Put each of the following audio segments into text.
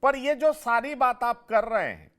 पर ये जो सारी बात आप कर रहे हैं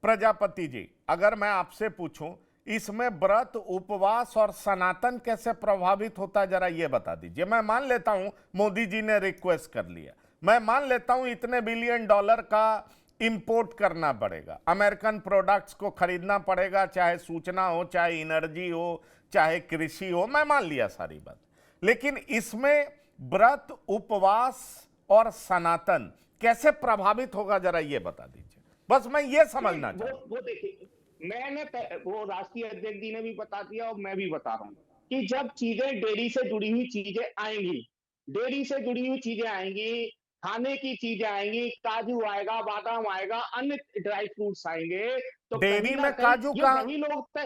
प्रजापति जी, अगर मैं आपसे पूछूं इसमें व्रत, उपवास और सनातन कैसे प्रभावित होता है, जरा ये बता दीजिए। मैं मान लेता हूं मोदी जी ने रिक्वेस्ट कर लिया, मैं मान लेता हूं इतने बिलियन डॉलर का इंपोर्ट करना पड़ेगा, अमेरिकन प्रोडक्ट्स को खरीदना पड़ेगा, चाहे सूचना हो, चाहे एनर्जी हो, चाहे कृषि हो, मैं मान लिया सारी बात। लेकिन इसमें व्रत, उपवास और सनातन कैसे प्रभावित होगा, जरा ये बता दीजिए। बस मैं ये समझना चाहता हूं। वो देखिए, मैंने वो राष्ट्रीय अध्यक्ष जी ने भी बता दिया और मैं भी बता रहा हूं कि जब चीजें डेयरी से जुड़ी हुई चीजें आएंगी, डेयरी से जुड़ी हुई चीजें आएंगी, खाने की चीजें आएंगी, काजू आएगा, बादाम आएगा, अन्य ड्राई फ्रूट्स आएंगे, तो कहीं डेयरी ना में कहीं काजू ये का वही लोग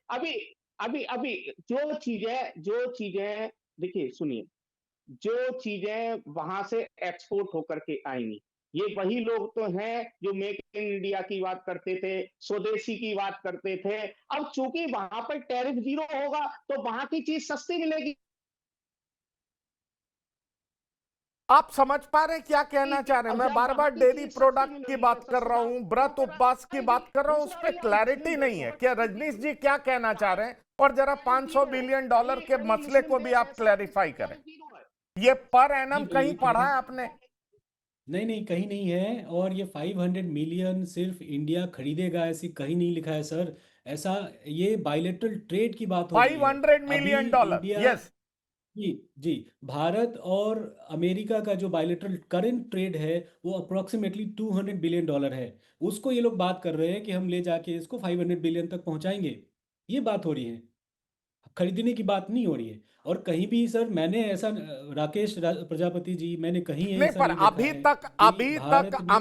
अभी अभी अभी जो चीजें देखिए, सुनिए, जो चीजें वहां से एक्सपोर्ट होकर के आएंगी, ये वही लोग तो हैं जो मेक इन इंडिया की बात करते थे, स्वदेशी की बात करते थे। अब चूंकि वहां पर टैरिफ जीरो होगा तो वहां की चीज सस्ती मिलेगी। आप समझ पा रहे हैं क्या कहना चाह रहे हैं? अब मैं जब बार वहां बार की डेयरी चीज सस्ती प्रोडक्ट की मिलेगी तो बात कर सस्ते रहा दाम हूं, पर व्रत उपवास की आएगी। बात कर रहा हूं, उस दूसरा पर ये आप क्लैरिटी सुनिए, नहीं है। क्या रजनीश जी क्या कहना चाह रहे हैं? टैरिफ और जरा 500 जीरो है। बिलियन डॉलर के कई मसले मुस्लिम को भी देश आप ऐसे हैं क्लैरिफाई जिसमें करें। टैरिफ जीरो है। ये पर जी एनम कहीं बिल्कुल पढ़ा है। है आपने? नहीं नहीं, कहीं नहीं है। और ये 500 मिलियन सिर्फ इंडिया खरीदेगा ऐसी कहीं नहीं लिखा है सर। ऐसा, ये बायलेटरल ट्रेड की बात हो रही है 500 अभी। Million dollar, India, yes. जी जी, भारत और अमेरिका का जो बायलेटरल करंट ट्रेड है वो अप्रोक्सीमेटली 200 बिलियन डॉलर है। उसको ये लोग बात कर रहे हैं कि हम ले जाके इसको 500 बिलियन तक पहुंचाएंगे। ये बात हो रही है, खरीदने की बात नहीं हो रही है। और कहीं भी सर मैंने ऐसा, प्रजापति जी, मैंने कहीं नहीं, ऐसा पर नहीं देखा अभी है तक कि अभी तक भारत ने।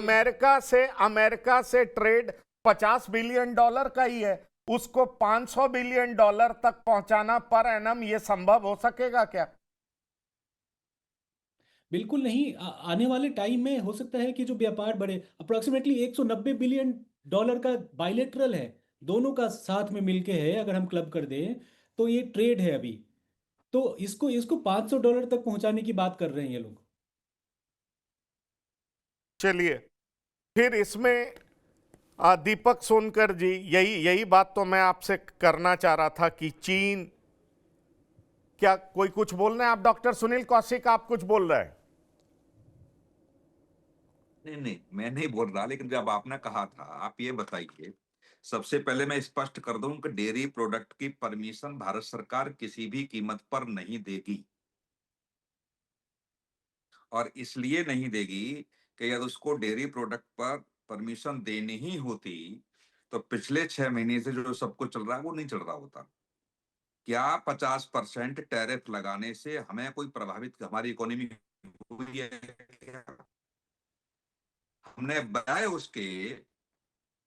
अमेरिका से ट्रेड 50 बिलियन डॉलर का ही है। उसको 500 बिलियन डॉलर तक पहुंचाना पर एनम, ये संभव हो सकेगा क्या? बिल्कुल नहीं। आने वाले टाइम में हो सकता है कि जो व्यापार बढ़े, अप्रोक्सीमेटली 190 बिलियन डॉलर का बायलेटरल है, दोनों का साथ में मिलके है। अगर हम क्लब कर दें तो ये ट्रेड है अभी। तो इसको इसको $500 तक पहुंचाने की बात कर रहे हैं ये लोग। चलिए, फिर इसमें दीपक सोनकर जी, यही यही बात तो मैं आपसे करना चाह रहा था कि चीन, क्या कोई कुछ बोल रहे हैं आप? डॉक्टर सुनील कौशिक, आप कुछ बोल रहे हैं? नहीं नहीं, मैं नहीं बोल रहा, लेकिन जब आपने कहा था, आप ये बताइए, सबसे पहले मैं स्पष्ट कर दूं कि डेयरी प्रोडक्ट की परमिशन भारत सरकार किसी भी कीमत पर नहीं देगी। और इसलिए नहीं देगी कि यदि उसको डेयरी प्रोडक्ट पर परमिशन देनी ही होती तो पिछले 6 महीने से जो सब कुछ चल रहा है वो नहीं चल रहा होता। क्या 50% टैरिफ लगाने से हमें कोई प्रभावित, हमारी इकोनॉमी हुई है क्या? हमने बजाय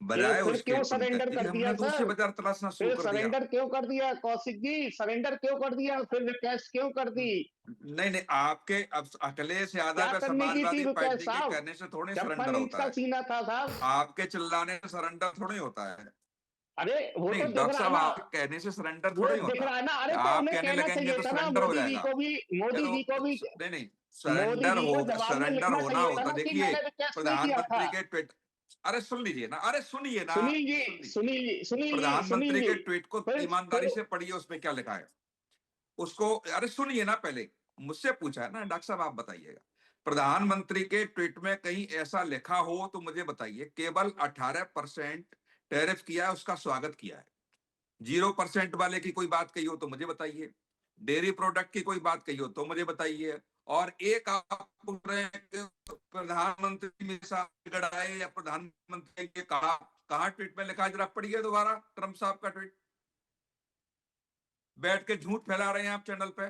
फिर उसके क्यों तुम सरेंडर कहती कर कि दिया हमने दूसरे सर? बाजार तलाशना शुरू फिर कर दिया। सरेंडर क्यों कर दिया कौशिक जी? सरेंडर क्यों कर दिया? फिर रिक्वेस्ट क्यों कर दी? नहीं नहीं, आपके अब अखिलेश यादव क्या या करने की थी समाजवादी रिक्वेस्ट पार्टी के साहब? कहने से थोड़ी सरेंडर 56 इंच होता का है। सीना था साहब। आपके चिल्लाने से सरेंडर थोड़ी होता है। अरे वो नहीं तो दिख डॉक्टर रहा है साहब, ना, आपके कहने से सरेंडर वो थोड़ी दिख होता। रहा है ना। अरे क्या तो आप उन्हें कहने कहना लगेंगे चाहिए तो था ना, सरेंडर हो मोदी जी जाएगा? को भी, ये मोदी तो जी को भी, नहीं नहीं, मोदी सरेंडर जी को होगा, जवाब में सरेंडर लिखना होना चाहिए था होता, ना कि देखिए, मैंने रिक्वेस्ट नहीं किया था। प्रधानमंत्री के ट्वीट, अरे सुन लीजिए ना, अरे सुनिए ना, सुनील जी, सुन लीजिए। सुनील जी, सुनील जी, सुनील प्रधानमंत्री जी, के ट्वीट को फिर ईमानदारी से पढ़िए, उसमें क्या लिखा है उसको। अरे सुनिए ना, पहले मुझसे पूछा है ना डॉक्टर साहब, आप बताइएगा। प्रधानमंत्री के ट्वीट में कहीं ऐसा लिखा हो तो मुझे बताइए। केवल 18% टैरिफ किया है, उसका स्वागत किया है। 0% वाले की कोई बात कही हो तो मुझे बताइए। डेयरी प्रोडक्ट की कोई बात कही हो तो मुझे बताइए। और एक आप बोल रहे हैं कि प्रधानमंत्री मिसाल गढ़ाए या प्रधानमंत्री ने कहा, कहा ट्वीट में लिखा है? जरा पढ़िए दोबारा ट्रंप साहब का ट्वीट। बैठ के झूठ फैला रहे हैं आप चैनल पे।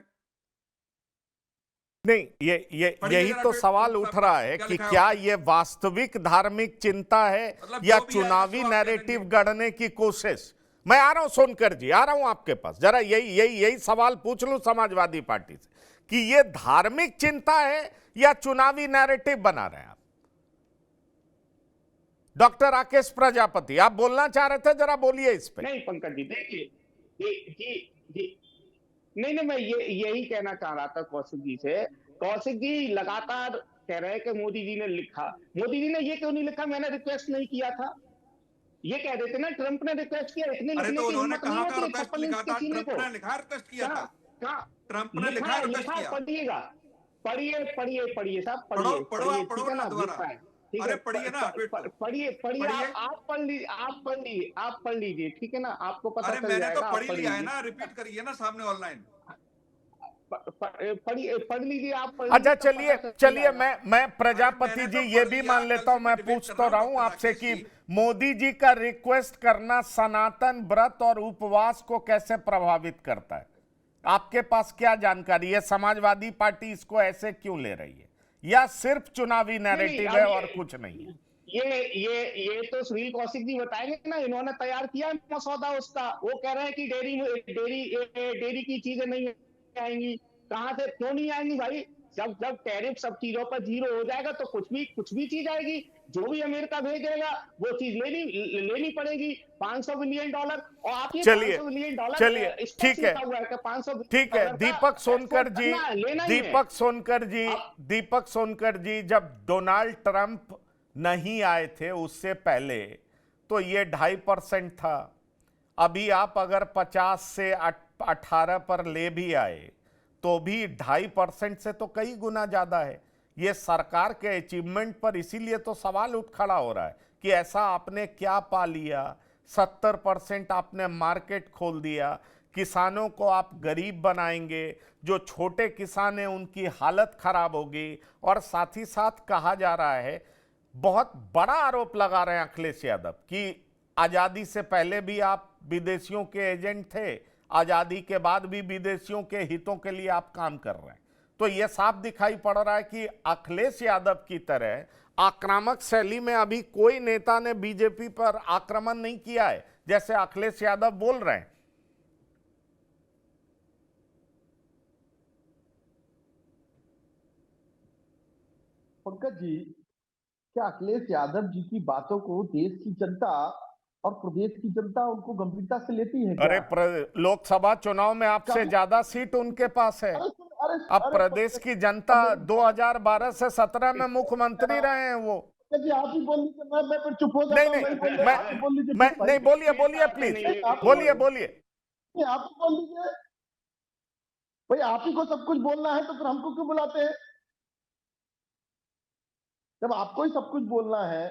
नहीं, पढ़िए यही जरा तो ट्वीट सवाल ट्रंप उठ साहब का, रहा है क्या कि लिखा है क्या उसमें। ये वास्तविक धार्मिक चिंता है मतलब या जो भी आएगा चुनावी सो आप कह देंगे। नैरेटिव गढ़ने की कोशिश? मैं आ रहा हूं सोनकर जी, आ रहा हूं आपके पास। जरा यही सवाल पूछ लूं समाजवादी पार्टी से कि ये धार्मिक चिंता है या चुनावी नैरेटिव बना रहे हैं आप? डॉक्टर राकेश प्रजापति, आप बोलना चाह रहे थे, जरा बोलिए इस पे। नहीं पंकज जी, देखिए, जी, नहीं नहीं, मैं यही कहना चाह रहा था कौशिक जी से। कौशिक जी लगातार कह रहे हैं कि मोदी जी ने लिखा। मोदी जी ने ये क्यों नहीं लिखा, मैंने रिक्वेस्ट नहीं किया था? ये कह देते ना ट्रंप ने रिक्वेस्ट किया, इतने अरे लिखने तो की उन्होंने हिम्मत नहीं कहाँ है का कि रिक्वेस्ट 56 लिखा इंच के था? सीने ट्रंप को। ने लिखा रिक्वेस्ट किया था? कहाँ कहाँ ट्रंप ने लिखा रिक्वेस्ट लिखा है, किया? पढ़िएगा, पढ़िए साहब, पढ़ो पढ़ो, पढ़िए, आप पढ़ो ठीक है ना ना, दोबारा। लिखा है, ठीक अरे है, पढ़िए ना ट्वीट को, पढ़िए, पढ़िए। आप पढ़ लीजिए, आप पढ़ लीजिए, ठीक है ना, आपको पता अरे चल मैंने तो जाएगा, पढ़ आप ही पढ़ लिया है लीजिए, ना, रिपीट करिए ना सामने ऑनलाइन। पढ़ लीजिए, आप पढ़ अच्छा, लीजिए, तब चलिए पता चल चलिए, जाएगा। मैं अरे प्रजापति मैंने जी तो ये पढ़ भी लिया, मान कल लेता से हूं, मैं मैं डिबेट पूछ कर तो रहा रहा हूँ हूं डॉक्टर आपसे राकेश कि जी। मोदी जी का रिक्वेस्ट करना सनातन व्रत और उपवास को कैसे प्रभावित करता है? आपके पास क्या जानकारी है? समाजवादी पार्टी इसको ऐसे क्यों ले रही है, या सिर्फ चुनावी नहीं नहीं, नैरेटिव अब है और कुछ नहीं है? ये तो सुनील कौशिक जी बताएंगे ना, इन्होंने तैयार किया है मसौदा उसका। वो कह रहे हैं कि डेयरी की चीजें नहीं आएंगी। कहाँ से, क्यों नहीं आएंगी भाई? जब जब टैरिफ सब चीजों पर जीरो हो जाएगा तो कुछ भी चीज आएगी। जो भी अमेरिका भेजेगा वो चीज लेनी पड़ेगी। $500 बिलियन, और आप ये चलिए $500 बिलियन चलिए, स्पष्ट ठीक है, लिखा हुआ है कि 500 बिलियन ठीक है। डॉलर दीपक का सोनकर एक्सपोर्ट जी, करना है, लेना ही है। दीपक सोनकर जी, अब दीपक सोनकर जी, जब डोनाल्ड ट्रंप नहीं आए थे उससे पहले तो ये 2.5% था। अभी आप अगर 50 से 18 पर ले भी आए तो भी 2.5% से तो कई गुना ज्यादा है। ये सरकार के अचीवमेंट पर इसीलिए तो सवाल उठ खड़ा हो रहा है कि ऐसा आपने क्या पा लिया। 70% आपने मार्केट खोल दिया, किसानों को आप गरीब बनाएंगे, जो छोटे किसान हैं उनकी हालत खराब होगी। और साथ ही साथ कहा जा रहा है, बहुत बड़ा आरोप लगा रहे हैं अखिलेश यादव कि आजादी से पहले भी आप विदेशियों के एजेंट थे, आजादी के बाद भी विदेशियों के हितों के लिए आप काम कर रहे हैं। तो यह साफ दिखाई पड़ रहा है कि अखिलेश यादव की तरह आक्रामक शैली में अभी कोई नेता ने बीजेपी पर आक्रमण नहीं किया है जैसे अखिलेश यादव बोल रहे हैं। पंकज जी, क्या अखिलेश यादव जी की बातों को देश की जनता और प्रदेश की जनता उनको गंभीरता से लेती है क्या? लोकसभा चुनाव में आपसे कभी ज्यादा सीट उनके पास है। अरे अरे अब अरे प्रदेश की जनता मेरी 2012 से 17 में मुख्यमंत्री रहे हैं वो। पंकज जी, आप ही बोल लीजिए, मैं फिर चुप हो नहीं जाता हूँ, नहीं, नहीं बोल रहे, मैं आप ही बोल लीजिए मैं फिर भाई। नहीं, बोलिए बोलिए प्लीज, नहीं, आप ही बोलिए बोल बोलिए। नहीं, आप ही बोल लीजिए भाई। आप ही को सब कुछ बोलना है तो फिर हमको क्यों बुलाते हैं जब आपको ही सब कुछ बोलना है?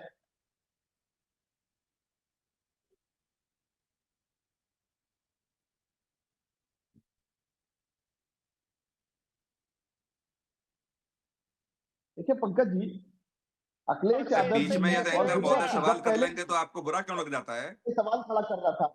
देखिए पंकज जी, अखिलेश से यादव बीच जी में ने ये एक और एंकर मुद्दा महोदय जब सवाल कर पहले लेंगे तो आपको बुरा क्यों लग जाता है? सवाल खड़ा कर रहा था।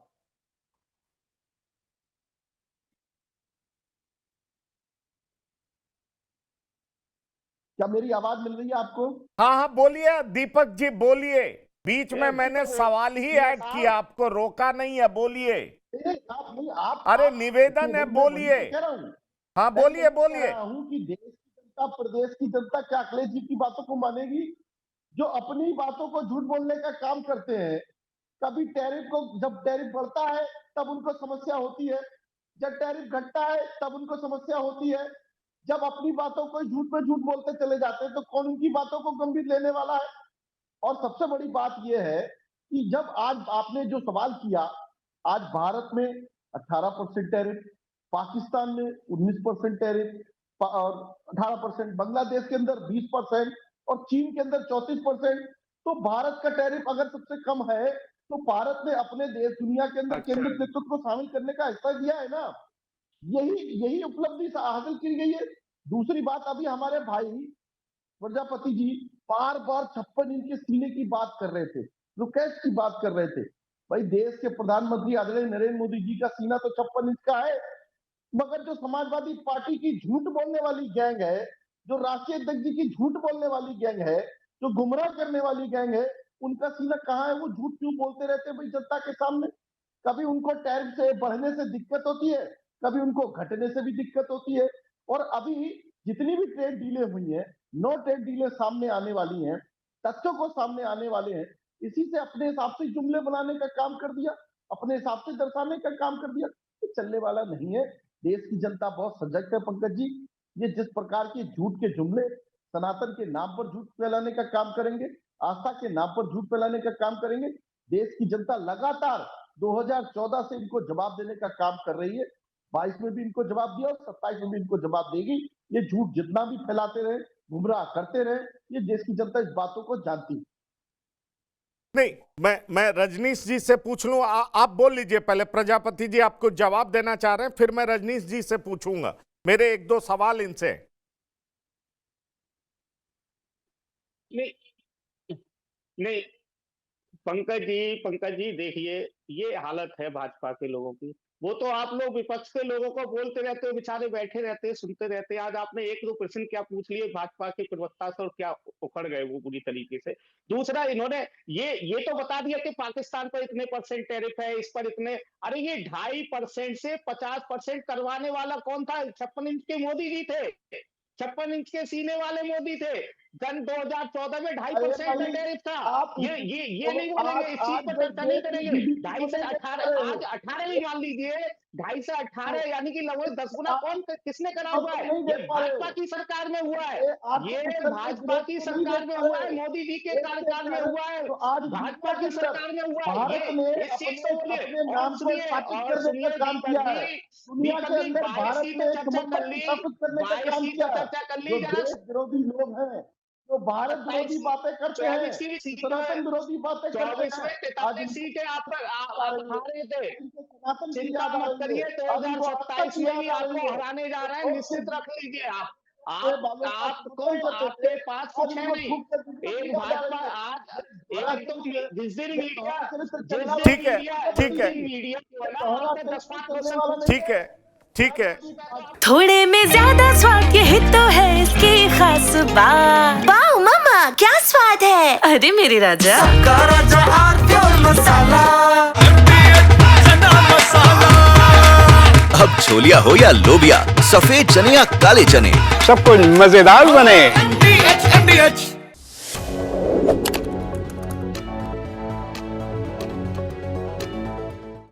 क्या मेरी आवाज मिल रही है आपको? हाँ हाँ, बोलिए दीपक जी, बोलिए। बीच में मैंने दीपक सवाल ही ये ऐड किया, साहब, आपको रोका नहीं है, बोलिए। नहीं, आप नहीं, अरे आप निवेदन है, देखिए, मैं वही बोलिए। तो कह रहा हूँ। हाँ मैं बोलिए यही कह बोलिए। रहा हूँ कि देश की जनता, प्रदेश की जनता क्या अखिलेश जी की बातों को मानेगी, जो अपनी बातों को झूठ बोलने का काम करते हैं? कभी टैरिफ को, जब टैरिफ बढ़ता है तब उनको समस्या होती है, जब टैरिफ घटता है तब उनको समस्या होती है। जब अपनी बातों को झूठ पे झूठ बोलते चले जाते हैं तो कौन उनकी बातों को गंभीर लेने वाला है? और सबसे बड़ी बात यह है कि जब आज आपने जो सवाल किया, आज भारत में 18% टैरिफ, पाकिस्तान में 19% टैरिफ और 18%, बांग्लादेश के अंदर 20% और चीन के अंदर 34%। तो भारत का टैरिफ अगर सबसे कम है तो भारत ने अपने देश दुनिया के अंदर अच्छा, केंद्रित नेतृत्व को शामिल करने का हिस्सा दिया है ना। यही यही उपलब्धि हासिल की गई है। दूसरी बात, अभी हमारे भाई प्रजापति जी बार बार 56 इंच के सीने की बात कर रहे थे, रुकेश की बात कर रहे थे। भाई, देश के प्रधानमंत्री आदरणीय नरेंद्र मोदी जी का सीना तो 56 इंच का है, मगर जो समाजवादी पार्टी की झूठ बोलने वाली गैंग है, जो राष्ट्रीय अध्यक्ष जी की झूठ बोलने वाली गैंग है, जो गुमराह करने वाली गैंग है, उनका सीना कहाँ है? वो झूठ क्यों बोलते रहते हैं भाई जनता के सामने? कभी उनको टैरिफ से बढ़ने से दिक्कत होती है, कभी उनको घटने से भी दिक्कत होती है। और अभी जितनी भी ट्रेड डीलें हुई हैं, नो ट्रेड डीलें सामने आने वाली हैं, तथ्यों को सामने आने वाले हैं, इसी से अपने हिसाब से जुमले बनाने का काम कर दिया, अपने हिसाब से दर्शाने का काम कर दिया। ये चलने वाला नहीं है। देश की जनता बहुत सजग है पंकज जी। ये जिस प्रकार के झूठ के जुमले सनातन के नाम पर झूठ फैलाने का काम करेंगे, आस्था के नाम पर झूठ फैलाने का काम करेंगे। देश की जनता लगातार 2014 से इनको जवाब देने का काम कर रही है। 22 में भी इनको जवाब दिया और 27 में भी इनको जवाब देगी। ये झूठ जितना भी फैलाते रहे, गुमराह करते रहे, ये देश की जनता इस बातों को जानती है। नहीं, मैं रजनीश जी से पूछ लूं। आप बोल लीजिए पहले। प्रजापति जी आपको जवाब देना चाह रहे हैं, फिर मैं रजनीश जी से पूछूंगा। मेरे एक दो सवाल इनसे। नहीं पंकज जी देखिए, ये हालत है भाजपा के लोगों की। वो तो आप लोग विपक्ष के लोगों को बोलते रहते हो, बेचारे बैठे रहते हैं, सुनते रहते हैं। आज आपने एक दो प्रश्न क्या पूछ लिए भाजपा के प्रवक्ता से और क्या उखड़ गए वो पूरी तरीके से। दूसरा, इन्होंने ये तो बता दिया कि पाकिस्तान पर इतने % टैरिफ है, इस पर इतने। अरे ये 2.5% से 50% करवाने वाला कौन था? 56 इंच के मोदी जी थे। 56 इंच के सीने वाले मोदी थे। सन 2014 में 2.5% का टैरिफ था। ये नहीं बोलेंगे, इस चीज पर चर्चा नहीं करेंगे। 2.5 से 18, आज 18 भी मान लीजिए, 2.5 से 18 यानी कि लगभग 10 गुना कौन किसने करा हुआ है? ये भाजपा की सरकार में हुआ है। ये भाजपा की सरकार में हुआ है, मोदी जी के कार्यकाल में हुआ है, भाजपा की सरकार में हुआ है। ये इस चीज को बोलिए। और सुनिए, दीपक जी 22 की तो चर्चा कर ली, 22 की तो चर्चा कर ली। देश विरोधी लोग हैं, तो भारत विरोधी बातें करते हैं, सनातन विरोधी बातें करते हैं। आज सीटें आप खा रहे थे, सनातन चिंता मत करिए। 2027 में भी आपको हराने जा रहे हैं, निश्चित रख लीजिए। आपको आपके पास कुछ है नहीं। एक भाजपा आज एक तो जिस दिन मीडिया ठीक है, ठीक है, मीडिया आपके 10-5% ठीक है। थोड़े में ज्यादा स्वाद यही तो है इसकी खास बात। वाओ मम्मा, क्या स्वाद है। अरे मेरे राजा, मसाला। अब छोलिया हो या लोबिया, सफेद चने या काले चने, सब कुछ मजेदार बने।